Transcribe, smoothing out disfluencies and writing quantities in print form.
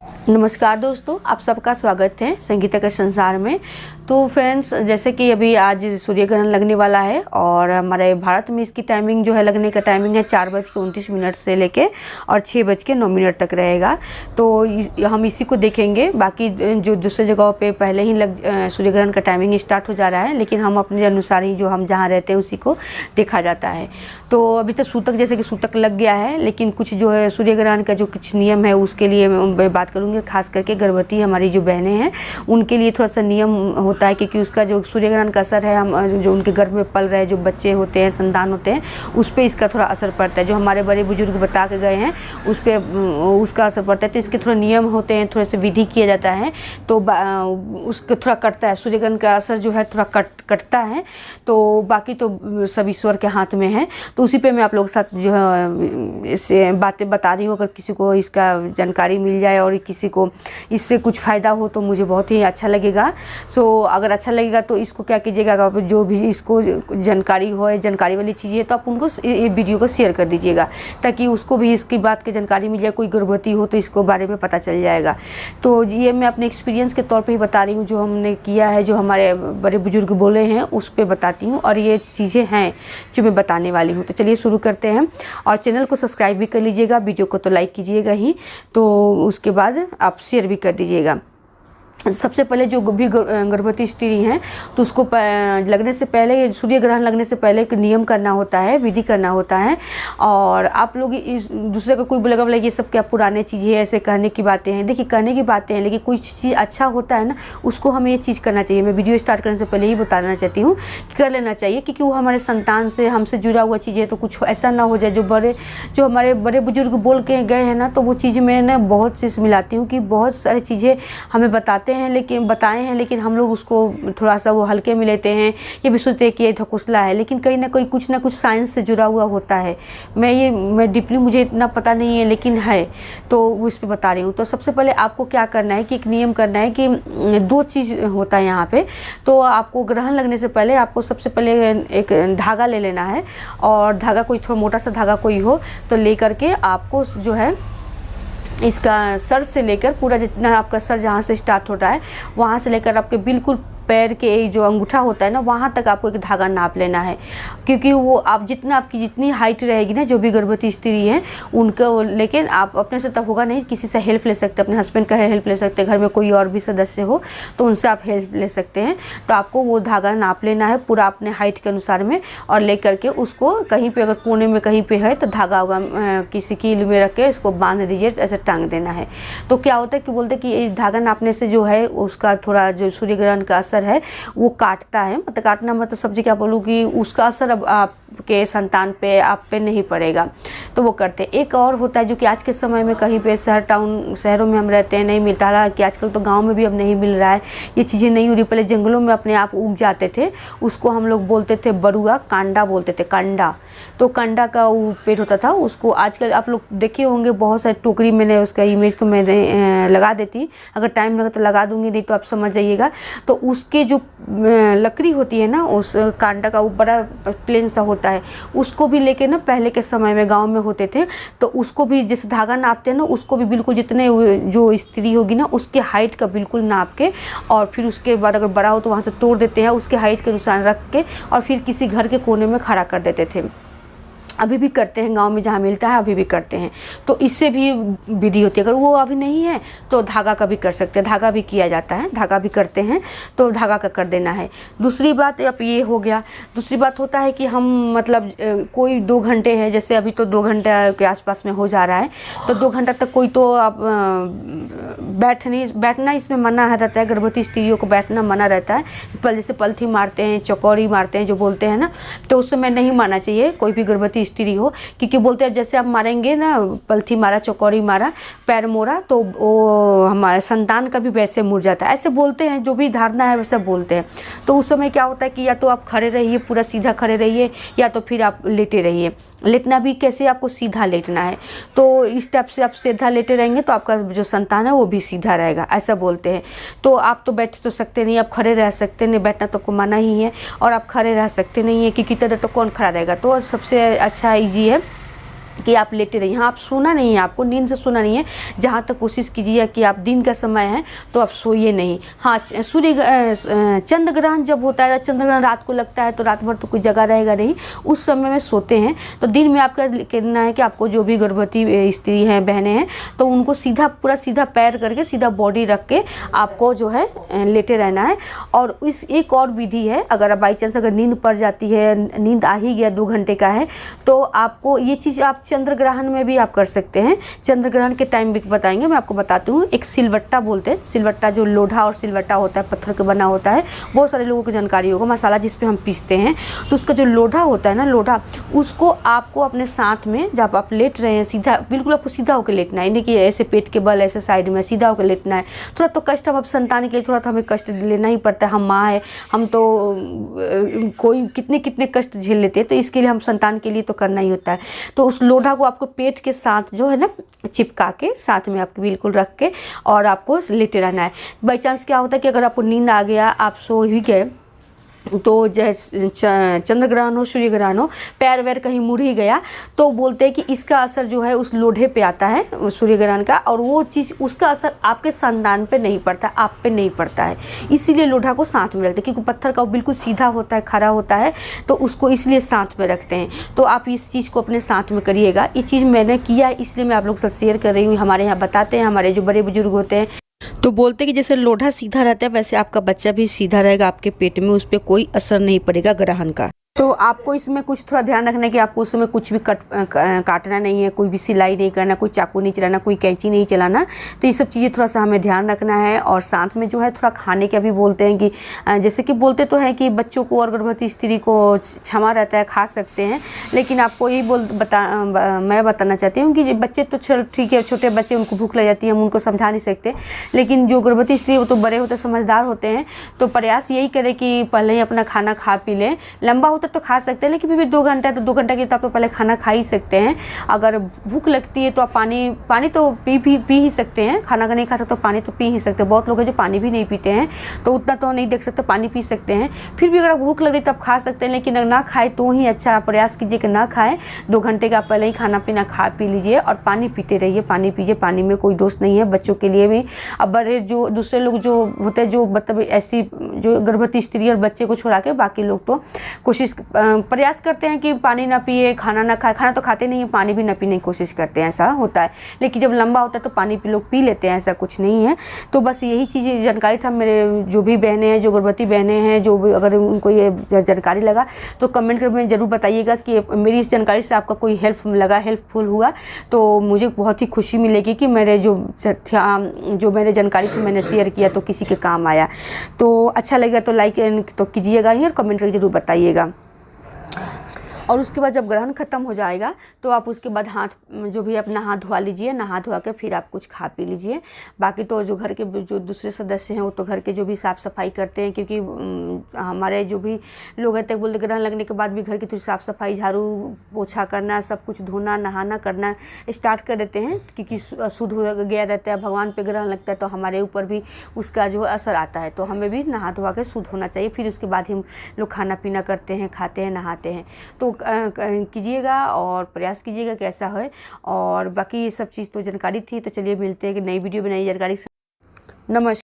नमस्कार दोस्तों, आप सबका स्वागत है संगीता के संसार में। तो फ्रेंड्स, जैसे कि अभी आज सूर्य ग्रहण लगने वाला है और हमारे भारत में इसकी टाइमिंग जो है, लगने का टाइमिंग है 4:29 से लेके और 6:09 तक रहेगा। तो हम इसी को देखेंगे। बाकी जो दूसरे जगहों पे पहले ही सूर्य ग्रहण का टाइमिंग स्टार्ट हो जा रहा है, लेकिन हम अपने अनुसार ही जो हम जहाँ रहते हैं उसी को देखा जाता है। तो अभी तक सूतक, जैसे कि सूतक लग गया है, लेकिन कुछ जो है सूर्य ग्रहण का जो कुछ नियम है उसके लिए मैं बात करूँगी। खास करके गर्भवती हमारी जो बहनें हैं उनके लिए थोड़ा सा नियम होता है, क्योंकि उसका जो सूर्य ग्रहण का असर है, हम जो उनके गर्भ में पल रहे जो बच्चे होते हैं, संतान होते हैं, उस पर इसका थोड़ा असर पड़ता है। जो हमारे बड़े बुजुर्ग बता के गए हैं उस पर उसका असर पड़ता है। तो इसके थोड़े नियम होते हैं, थोड़े से विधि किया जाता है, तो उसको थोड़ा कटता है। सूर्य ग्रहण का असर जो है थोड़ा कटता है। तो बाकी तो सब ईश्वर के हाथ में है। तो उसी पे मैं आप लोगों के साथ जो है इससे बातें बता रही हूँ। अगर किसी को इसका जानकारी मिल जाए और किसी को इससे कुछ फ़ायदा हो तो मुझे बहुत ही अच्छा लगेगा। अगर अच्छा लगेगा तो इसको क्या कीजिएगा, जो भी इसको जानकारी हो, जानकारी वाली चीज़ है, तो आप उनको ये वीडियो को शेयर कर दीजिएगा, ताकि उसको भी इसकी बात की जानकारी मिल जाए। कोई गर्भवती हो तो इसको बारे में पता चल जाएगा। तो ये मैं अपने एक्सपीरियंस के तौर पे ही बता रही हूँ, जो हमने किया है, जो हमारे बड़े बुजुर्ग बोले हैं उस पर बताती हूँ। और ये चीज़ें हैं जो मैं बताने वाली हूँ। तो चलिए शुरू करते हैं। और चैनल को सब्सक्राइब भी कर लीजिएगा, वीडियो को तो लाइक कीजिएगा ही, तो उसके बाद आप शेयर भी कर दीजिएगा। सबसे पहले जो भी गर्भवती स्त्री हैं तो उसको लगने से पहले, सूर्य ग्रहण लगने से पहले एक नियम करना होता है, विधि करना होता है। और आप लोग इस दूसरे का कोई बोलेगा बोले ये सब क्या पुराने चीज़ें हैं, ऐसे कहने की बातें हैं। देखिए, कहने की बातें हैं, लेकिन कोई चीज़ अच्छा होता है ना, उसको हमें ये चीज़ करना चाहिए। मैं वीडियो स्टार्ट करने से पहले ही बताना चाहती हूँ कि कर लेना चाहिए, क्योंकि वो हमारे संतान से, हमसे जुड़ा हुआ चीज़ है। तो कुछ ऐसा ना हो जाए जो हमारे बड़े बुजुर्ग बोल के गए हैं ना, तो वो चीज़ मैं ना बहुत चीज़ मिलाती हूँ कि बहुत सारी चीज़ें हमें बताते हैं, लेकिन हम लोग उसको थोड़ा सा वो हल्के में लेते हैं। ये भी सोचते हैं कि ये ढकोसला है, लेकिन कहीं ना कहीं कुछ ना कुछ साइंस से जुड़ा हुआ होता है। मैं डीपली, मुझे इतना पता नहीं है, लेकिन है, तो उस पर बता रही हूँ। तो सबसे पहले आपको क्या करना है कि एक नियम करना है कि दो चीज़ होता है यहाँ पे। तो आपको ग्रहण लगने से पहले आपको सबसे पहले एक धागा ले लेना है, और धागा कोई थोड़ा मोटा सा धागा कोई हो तो ले करके आपको जो है इसका सर से लेकर पूरा, जितना आपका सर जहाँ से स्टार्ट होता है वहाँ से लेकर आपके बिल्कुल पैर के जो अंगूठा होता है ना, वहाँ तक आपको एक धागा नाप लेना है। क्योंकि वो आप आपकी जितनी हाइट रहेगी ना, जो भी गर्भवती स्त्री है उनको, लेकिन आप अपने से तब होगा नहीं, किसी से हेल्प ले सकते हैं, अपने हस्बैंड का हेल्प ले सकते हैं, घर में कोई और भी सदस्य हो तो उनसे आप हेल्प ले सकते हैं। तो आपको वो धागा नाप लेना है पूरा अपने हाइट के अनुसार में, और ले करके उसको कहीं पर, अगर कोने में कहीं पर है तो धागा होगा किसी कील में रख के इसको बांध दीजिए, ऐसे टांग देना है। तो क्या होता है कि बोलते हैं कि धागा नापने से जो है उसका थोड़ा जो सूर्य ग्रहण का असर है वो काटता है। मतलब काटना, मतलब सब जगह बोलूँ कि उसका असर अब आपके संतान पे, आप पे नहीं पड़ेगा। तो वो करते हैं। एक और होता है जो कि आज के समय में कहीं पे शहरों में हम रहते हैं नहीं मिलता रहा, कि आजकल तो गांव में भी अब नहीं मिल रहा है, ये चीज़ें नहीं हो रही। पहले जंगलों में अपने आप उग जाते थे, उसको हम लोग बोलते थे बरुआ, कांडा बोलते थे, कांडा। तो कांडा का वो पेड़ होता था, उसको आजकल आप लोग देखे होंगे बहुत सारे टोकरी, मैंने उसका इमेज तो मैंने लगा देती, अगर टाइम लगा तो लगा दूंगी, नहीं तो आप समझ जाइएगा। तो उसके जो लकड़ी होती है ना, उस कांडा का वो बड़ा प्लेन सा होता है, उसको भी लेके ना पहले के समय में गांव में होते थे, तो उसको भी जैसे धागा नापते हैं ना, उसको भी बिल्कुल जितने जो स्त्री होगी ना उसके हाइट का बिल्कुल नाप के, और फिर उसके बाद अगर बड़ा हो तो वहाँ से तोड़ देते हैं, उसके हाइट के अनुसार रख के, और फिर किसी घर के कोने में खड़ा कर देते थे। अभी भी करते हैं, गांव में जहाँ मिलता है अभी भी करते हैं। तो इससे भी विधि होती है। अगर वो अभी नहीं है तो धागा का भी कर सकते हैं, धागा भी किया जाता है, धागा भी करते हैं, तो धागा का कर देना है। दूसरी बात अब ये हो गया। दूसरी बात होता है कि हम मतलब कोई 2 घंटे है, जैसे अभी तो 2 घंटे के आसपास में हो जा रहा है, तो 2 घंटा तक कोई तो आप बैठना इसमें मना रहता है, गर्भवती स्त्रियों को बैठना मना रहता है। जैसे पलथी मारते हैं, चौकोरी मारते हैं जो बोलते हैं ना, तो उस समय नहीं मारना चाहिए कोई भी गर्भवती स्त्री हो, क्योंकि बोलते हैं जैसे आप मारेंगे ना, पलथी मारा, चौकोरी मारा, पैर मोड़ा, तो वो हमारे संतान का भी वैसे मुड़ जाता है, ऐसे बोलते हैं। जो भी धारणा है वैसे बोलते हैं। तो उस समय क्या होता है कि या तो आप खड़े रहिए, पूरा सीधा खड़े रहिए, या तो फिर आप लेटे रहिए। लेटना भी कैसे, आपको सीधा लेटना है। तो इस टाइप से आप सीधा लेटे रहेंगे तो आपका जो संतान है वो भी सीधा रहेगा, ऐसा बोलते हैं। तो आप तो बैठ तो सकते नहीं, आप खड़े रह सकते नहीं, बैठना तो आपको मना ही है, और आप खड़े रह सकते नहीं है, क्योंकि इतना देर तो कौन खड़ा रहेगा। तो सबसे अच्छा ईजी है कि आप लेटे रहिए। हाँ, आप सोना नहीं है, आपको नींद से सोना नहीं है। जहाँ तक कोशिश कीजिए कि आप दिन का समय है तो आप सोइए नहीं। हाँ, चंद्र ग्रहण जब होता है, चंद्र ग्रहण रात को लगता है तो रात भर तो कोई जगह रहेगा नहीं, उस समय में सोते हैं। तो दिन में आपका कहना है कि आपको जो भी गर्भवती स्त्री हैं, बहनें हैं, तो उनको सीधा, पूरा सीधा पैर करके, सीधा बॉडी रख के आपको जो है लेटे रहना है। और इस एक और विधि है, अगर बाई चांस अगर नींद पड़ जाती है, नींद आ ही गया 2 घंटे का है, तो आपको ये चीज़ आप चंद्र ग्रहण में भी आप कर सकते हैं। चंद्र ग्रहण के टाइम भी बताएंगे, मैं आपको बताती हूँ। एक सिलवट्टा बोलते हैं, सिलवट्टा जो लोढ़ा और सिलवट्टा होता है, पत्थर का बना होता है, बहुत सारे लोगों को जानकारी होगा। मसाला जिस पे हम पीसते हैं, तो उसका जो लोढ़ा होता है ना, लोढ़ा, उसको आपको अपने साथ में, जब आप लेट रहे हैं, सीधा बिल्कुल आपको सीधा होकर लेटना है, नहीं कि ऐसे पेट के बल ऐसे साइड में, सीधा होकर लेटना है। थोड़ा तो कष्ट, हम अब संतान के लिए थोड़ा तो हमें कष्ट लेना ही पड़ता है। हम माँ है, हम तो कोई कितने कितने कष्ट झेल लेते हैं, तो इसके लिए हम संतान के लिए तो करना ही होता है। तो उस लोढ़ा को आपको पेट के साथ जो है ना चिपका के, साथ में आपको बिल्कुल रख के, और आपको लेटे रहना है। बाई चांस क्या होता है कि अगर आपको नींद आ गया, आप सो ही गए, तो जैसे चंद्र ग्रहण हो, सूर्य ग्रहण हो, पैर वैर कहीं मुड़ ही गया, तो बोलते हैं कि इसका असर जो है उस लोढ़े पे आता है, सूर्य ग्रहण का, और वो चीज़, उसका असर आपके संतान पे नहीं पड़ता, आप पे नहीं पड़ता है। इसीलिए लोढ़ा को साथ में रखते हैं, क्योंकि पत्थर का वो बिल्कुल सीधा होता है, खड़ा होता है, तो उसको इसलिए साथ में रखते हैं। तो आप इस चीज़ को अपने साथ में करिएगा। ये चीज़ मैंने किया है, इसलिए मैं आप लोग से शेयर कर रही हूँ। हमारे यहाँ बताते हैं, हमारे जो बड़े बुजुर्ग होते हैं, तो बोलते कि जैसे लोढ़ा सीधा रहता है, वैसे आपका बच्चा भी सीधा रहेगा, आपके पेट में उस पर कोई असर नहीं पड़ेगा ग्रहण का। तो आपको इसमें कुछ थोड़ा ध्यान रखना है कि आपको उसमें कुछ भी काटना नहीं है, कोई भी सिलाई नहीं करना, कोई चाकू नहीं चलाना, कोई कैंची नहीं चलाना। तो ये सब चीज़ें थोड़ा सा हमें ध्यान रखना है। और साथ में जो है थोड़ा खाने का भी बोलते हैं कि जैसे कि बोलते तो हैं कि बच्चों को और गर्भवती स्त्री को क्षमा रहता है, खा सकते हैं, लेकिन आपको यही मैं बताना चाहती हूँ कि बच्चे तो चल ठीक है, छोटे बच्चे, उनको भूख लग जाती है, हम उनको समझा नहीं सकते, लेकिन जो गर्भवती स्त्री वो तो बड़े होते, समझदार होते हैं, तो प्रयास यही करें कि पहले ही अपना खाना खा पी लें। लंबा होता तो खा सकते हैं, लेकिन फिर भी 2 घंटा है तो 2 घंटा के तो आप पहले खाना खा ही सकते हैं। अगर भूख लगती है तो आप पानी तो पी ही सकते हैं। खाना का नहीं खा सकते तो पानी तो पी ही सकते हैं। बहुत लोग हैं जो पानी भी नहीं पीते हैं, तो उतना तो नहीं देख सकते, पानी पी सकते हैं। फिर भी अगर भूख लगे तो आप खा सकते हैं, लेकिन अगर ना खाए तो ही अच्छा। प्रयास कीजिए कि ना खाएं, 2 घंटे का पहले ही खाना पीना खा पी लीजिए, और पानी पीते रहिए, पानी पीजिए। पानी में कोई दोष नहीं है, बच्चों के लिए भी। अब बड़े जो दूसरे लोग जो होते हैं, जो मतलब ऐसी जो गर्भवती स्त्री और बच्चे को छोड़ा के बाकी लोग तो प्रयास करते हैं कि पानी ना पिए, खाना ना खाए। खाना तो खाते नहीं है, पानी भी ना पीने की कोशिश करते हैं, ऐसा होता है। लेकिन जब लंबा होता है तो पानी लोग पी लेते हैं, ऐसा कुछ नहीं है। तो बस यही चीज़ जानकारी था। मेरे जो भी बहनें हैं, जो गर्भवती बहनें हैं, जो भी अगर उनको ये जानकारी लगा तो कमेंट करके ज़रूर बताइएगा कि मेरी इस जानकारी से आपका कोई हेल्पफुल हुआ, तो मुझे बहुत ही खुशी मिलेगी कि मेरे जो मेरे जानकारी थी मैंने शेयर किया तो किसी के काम आया। तो अच्छा लगेगा तो लाइक तो कीजिएगा ही, और कमेंट करके ज़रूर बताइएगा। और उसके बाद जब ग्रहण ख़त्म हो जाएगा तो आप उसके बाद जो भी अपना हाथ धोवा लीजिए, नहा धोवा के फिर आप कुछ खा पी लीजिए। बाकी तो जो घर के जो दूसरे सदस्य हैं वो तो घर के जो भी साफ़ सफाई करते हैं, क्योंकि हमारे जो भी लोग हैं तक बोलते ग्रहण लगने के बाद भी घर की थोड़ी साफ़ सफाई, झाड़ू पोछा करना, सब कुछ धोना नहाना करना स्टार्ट कर देते हैं, क्योंकि शुद्ध हो गया रहता है। भगवान पे ग्रहण लगता है तो हमारे ऊपर भी उसका जो असर आता है, तो हमें भी नहा धोवा के शुद्ध होना चाहिए। फिर उसके बाद हम लोग खाना पीना करते हैं, खाते हैं, नहाते हैं। तो कीजिएगा और प्रयास कीजिएगा कि ऐसा है। और बाकी ये सब चीज़ तो जानकारी थी। तो चलिए मिलते हैं कि नई वीडियो बनाई जानकारी। नमस्कार।